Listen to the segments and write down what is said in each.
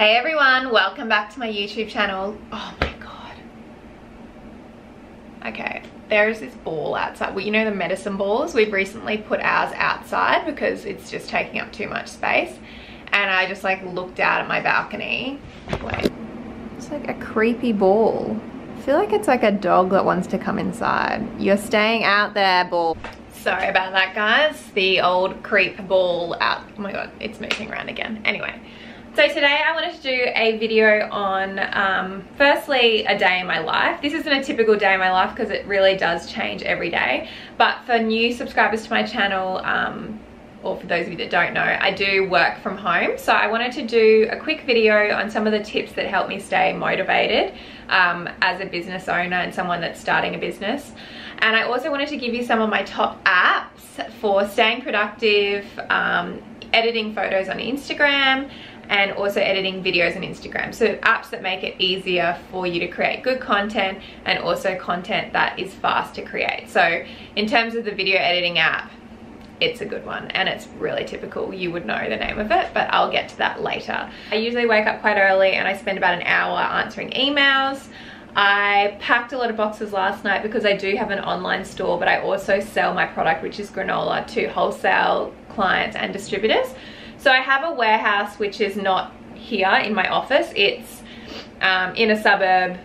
Hey everyone, welcome back to my YouTube channel. Oh my god. Okay, there is this ball outside. Well, you know the medicine balls? We've recently put ours outside because it's just taking up too much space. And I just like looked out at my balcony. Wait. It's like a creepy ball. I feel like it's like a dog that wants to come inside. You're staying out there, ball. Sorry about that, guys. The old creep ball out. Oh my god, it's moving around again. Anyway. So today I wanted to do a video on, firstly, a day in my life. This isn't a typical day in my life because it really does change every day. But for new subscribers to my channel, or for those of you that don't know, I do work from home. So I wanted to do a quick video on some of the tips that help me stay motivated as a business owner and someone that's starting a business. And I also wanted to give you some of my top apps for staying productive, editing photos on Instagram, and also editing videos on Instagram. So apps that make it easier for you to create good content and also content that is fast to create. So in terms of the video editing app, it's a good one and it's really typical. You would know the name of it, but I'll get to that later. I usually wake up quite early and I spend about an hour answering emails. I packed a lot of boxes last night because I do have an online store, but I also sell my product, which is granola, to wholesale clients and distributors. So I have a warehouse which is not here in my office. It's in a suburb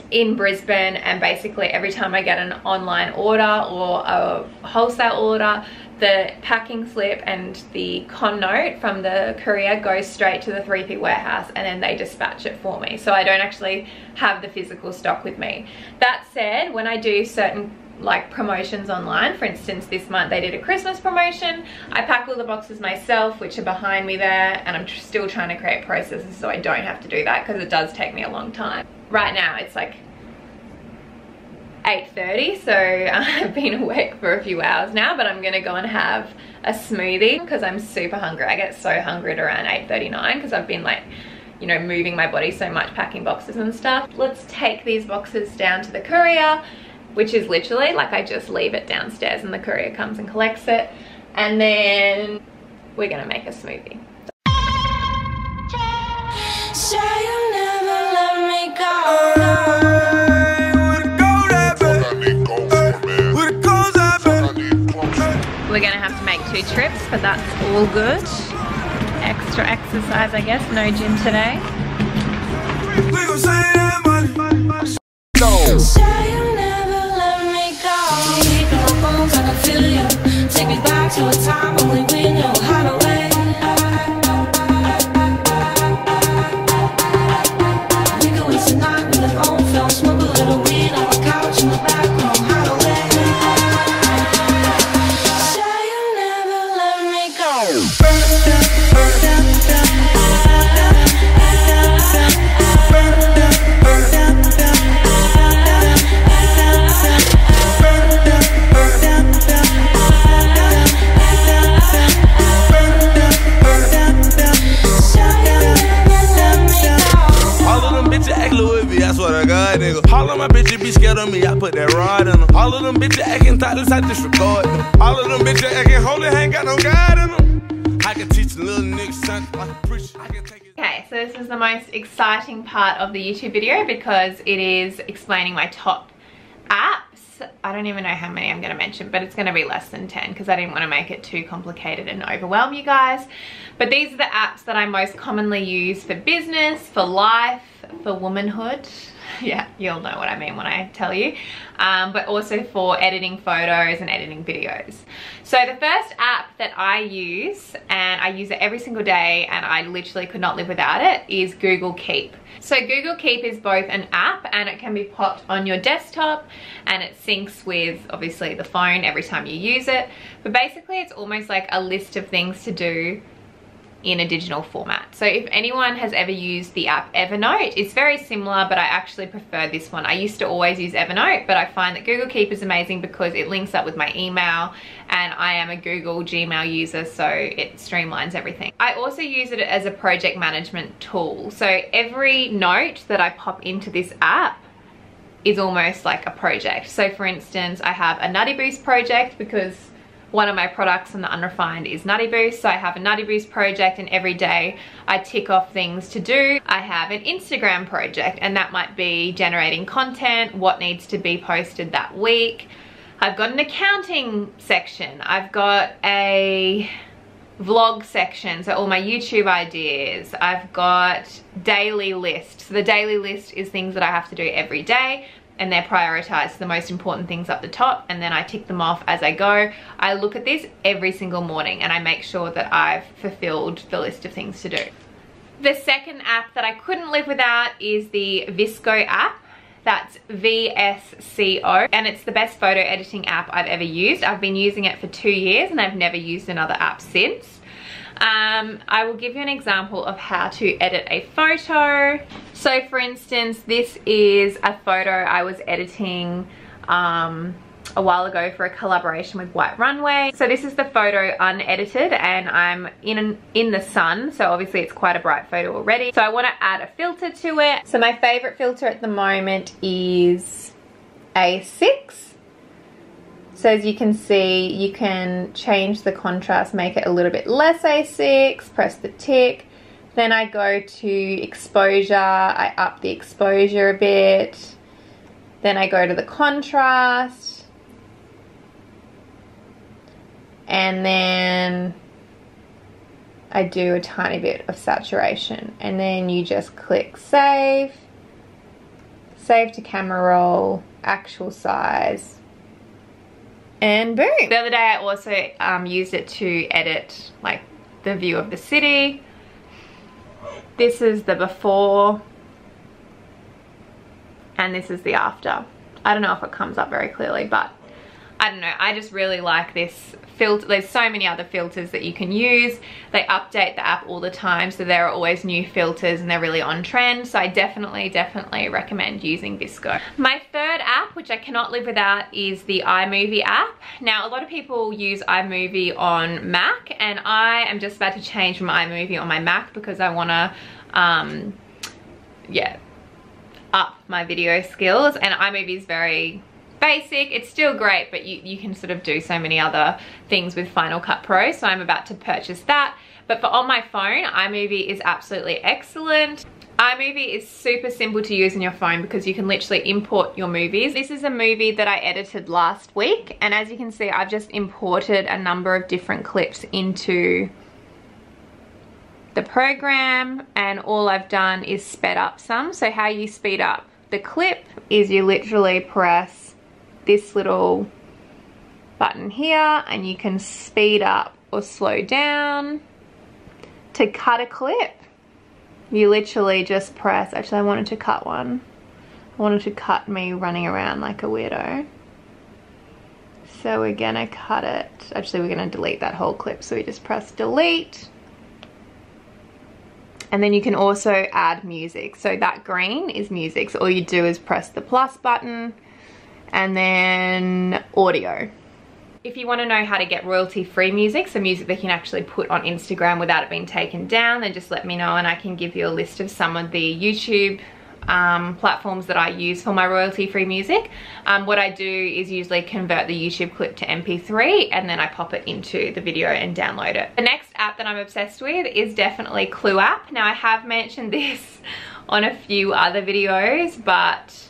in Brisbane, and basically every time I get an online order or a wholesale order, the packing slip and the con note from the courier goes straight to the 3P warehouse and then they dispatch it for me. So I don't actually have the physical stock with me. That said, when I do certain like promotions online, for instance this month they did a Christmas promotion, I pack all the boxes myself, which are behind me there, and I'm still trying to create processes so I don't have to do that because it does take me a long time. Right now it's like 8:30, so I've been awake for a few hours now, but I'm gonna go and have a smoothie because I'm super hungry. I get so hungry at around 8:39 because I've been like, you know, moving my body so much, packing boxes and stuff. Let's take these boxes down to the courier, which is literally like I just leave it downstairs and the courier comes and collects it, and then we're gonna make a smoothie. Say you'll never let me go. We're gonna have to make 2 trips, but that's all good. Extra exercise, I guess. No gym today. Take me back to a time only we knew how to wait. We could waste a night with an old film, smoke a little weed on the couch in the back room, how to wait. Say you'll never let me go. All of my bitches be scared of me, I put that rod in them. All of them bitches acting thoughtless, I disregard them. All of them bitches acting holy, ain't got no God in them. I can teach the little niggas something like a preacher. I can take it. Okay, so this is the most exciting part of the YouTube video because it is explaining my top apps. I don't even know how many I'm going to mention, but it's going to be less than 10 because I didn't want to make it too complicated and overwhelm you guys. But these are the apps that I most commonly use for business, for life, for womanhood. Yeah, you'll know what I mean when I tell you. But also for editing photos and editing videos. So the first app that I use, and I use it every single day and I literally could not live without it, is Google Keep. So Google Keep is both an app and it can be popped on your desktop and it syncs with obviously the phone every time you use it. But basically it's almost like a list of things to do in a digital format. So if anyone has ever used the app Evernote, it's very similar, but I actually prefer this one. I used to always use Evernote, but I find that Google Keep is amazing because it links up with my email and I am a Google Gmail user, so it streamlines everything. I also use it as a project management tool. So every note that I pop into this app is almost like a project. So for instance, I have a Nutty Boost project because one of my products from the Unrefined is Nutty Boost. So I have a Nutty Boost project, and every day I tick off things to do. I have an Instagram project, and that might be generating content, what needs to be posted that week. I've got an accounting section. I've got a vlog section, so all my YouTube ideas. I've got daily lists. So the daily list is things that I have to do every day, and they're prioritized, the most important things up the top, and then I tick them off as I go. I look at this every single morning and I make sure that I've fulfilled the list of things to do. The second app that I couldn't live without is the VSCO app. That's VSCO, and it's the best photo editing app I've ever used. I've been using it for 2 years and I've never used another app since. I will give you an example of how to edit a photo. So for instance, this is a photo I was editing a while ago for a collaboration with White Runway. So this is the photo unedited, and I'm in the sun, so obviously it's quite a bright photo already. So I want to add a filter to it. So my favorite filter at the moment is A6. So as you can see, you can change the contrast, make it a little bit less A6, press the tick. Then I go to exposure, I up the exposure a bit. Then I go to the contrast. And then I do a tiny bit of saturation. And then you just click save. Save to camera roll, actual size. And boom. The other day I also used it to edit like the view of the city. This is the before and this is the after. I don't know if it comes up very clearly, but I don't know, I just really like this filter. There's so many other filters that you can use. They update the app all the time, so there are always new filters and they're really on trend. So I definitely recommend using VSCO. My third app, which I cannot live without, is the iMovie app. Now a lot of people use iMovie on Mac, and I am just about to change from iMovie on my Mac because I want to up my video skills, and iMovie is very basic. It's still great, but you can sort of do so many other things with Final Cut Pro, so I'm about to purchase that. But for on my phone, iMovie is absolutely excellent. iMovie is super simple to use on your phone because you can literally import your movies. This is a movie that I edited last week, and as you can see, I've just imported a number of different clips into the program, and all I've done is sped up some. So how you speed up the clip is you literally press this little button here and you can speed up or slow down. To cut a clip, you literally just press, actually I wanted to cut one. I wanted to cut me running around like a weirdo. So we're gonna cut it. Actually we're gonna delete that whole clip, so we just press delete. And then you can also add music. So that green is music. So all you do is press the plus button and then audio. If you want to know how to get royalty-free music, so music that you can actually put on Instagram without it being taken down, then just let me know and I can give you a list of some of the YouTube platforms that I use for my royalty-free music. What I do is usually convert the YouTube clip to MP3 and then I pop it into the video and download it. The next app that I'm obsessed with is definitely Clue app. Now I have mentioned this on a few other videos, but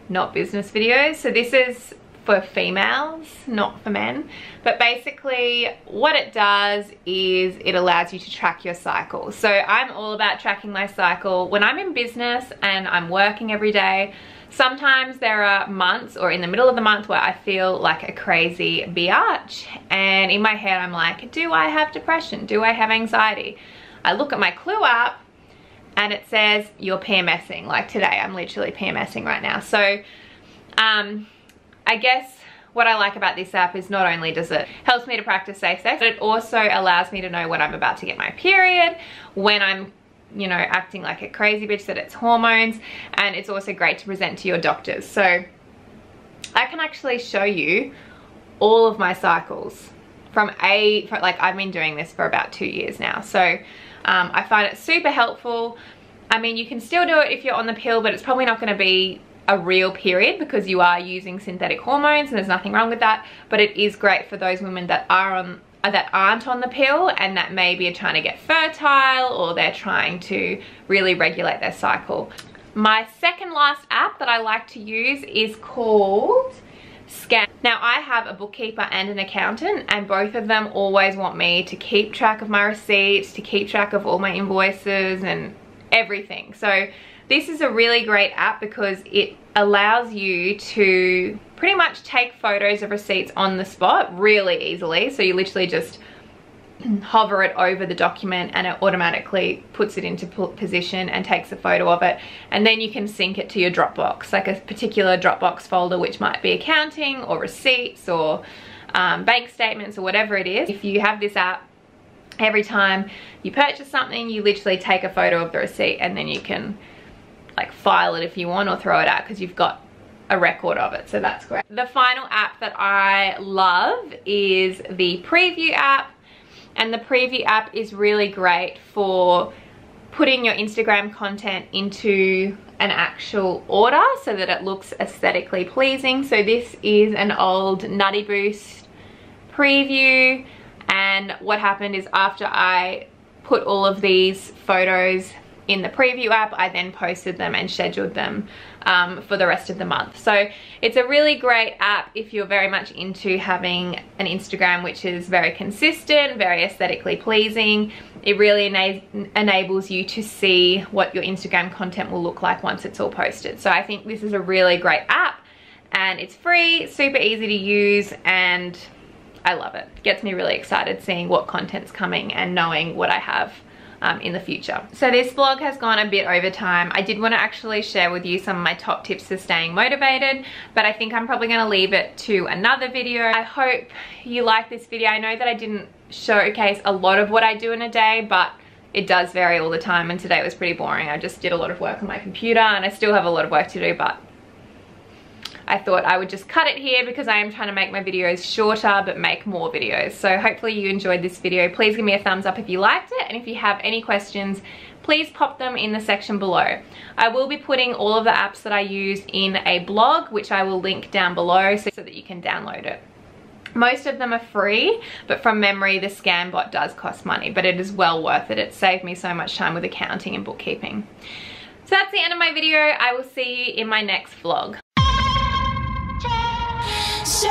not business videos. So this is for females, not for men. But basically what it does is it allows you to track your cycle. So I'm all about tracking my cycle. When I'm in business and I'm working every day, sometimes there are months or in the middle of the month where I feel like a crazy biatch, and in my head I'm like, do I have depression? Do I have anxiety? I look at my Clue app and it says you're PMSing. Like today I'm literally PMSing right now. So I guess what I like about this app is not only does it helps me to practice safe sex, but it also allows me to know when I'm about to get my period, when I'm, you know, acting like a crazy bitch, that it's hormones, and it's also great to present to your doctors. So I can actually show you all of my cycles like I've been doing this for about 2 years now. So I find it super helpful. I mean, you can still do it if you're on the pill, but it's probably not going to be a real period, because you are using synthetic hormones and there's nothing wrong with that, but it is great for those women that aren't on the pill and that maybe are trying to get fertile, or they're trying to really regulate their cycle. My second last app that I like to use is called Scan. Now, I have a bookkeeper and an accountant, and both of them always want me to keep track of my receipts, to keep track of all my invoices and everything. So this is a really great app because it allows you to pretty much take photos of receipts on the spot really easily. So you literally just hover it over the document and it automatically puts it into position and takes a photo of it, and then you can sync it to your Dropbox, like a particular Dropbox folder, which might be accounting or receipts or bank statements or whatever it is. If you have this app, every time you purchase something, you literally take a photo of the receipt, and then you can like file it if you want, or throw it out because you've got a record of it. So that's great. The final app that I love is the Preview app. And the Preview app is really great for putting your Instagram content into an actual order so that it looks aesthetically pleasing. So this is an old Nutty Boost preview, and what happened is after I put all of these photos in the Preview app, I then posted them and scheduled them for the rest of the month. So it's a really great app if you're very much into having an Instagram which is very consistent, very aesthetically pleasing. It really enables you to see what your Instagram content will look like once it's all posted. So I think this is a really great app, and it's free, super easy to use, and I love it. It gets me really excited seeing what content's coming and knowing what I have in the future. So this vlog has gone a bit over time. I did want to actually share with you some of my top tips for staying motivated, but I think I'm probably going to leave it to another video. I hope you like this video. I know that I didn't showcase a lot of what I do in a day, but it does vary all the time, and today was pretty boring. I just did a lot of work on my computer, and I still have a lot of work to do, but I thought I would just cut it here because I am trying to make my videos shorter but make more videos. So hopefully you enjoyed this video. Please give me a thumbs up if you liked it, and if you have any questions, please pop them in the section below. I will be putting all of the apps that I use in a blog, which I will link down below so that you can download it. Most of them are free, but from memory the ScanBot does cost money, but it is well worth it. It saved me so much time with accounting and bookkeeping. So that's the end of my video. I will see you in my next vlog. Say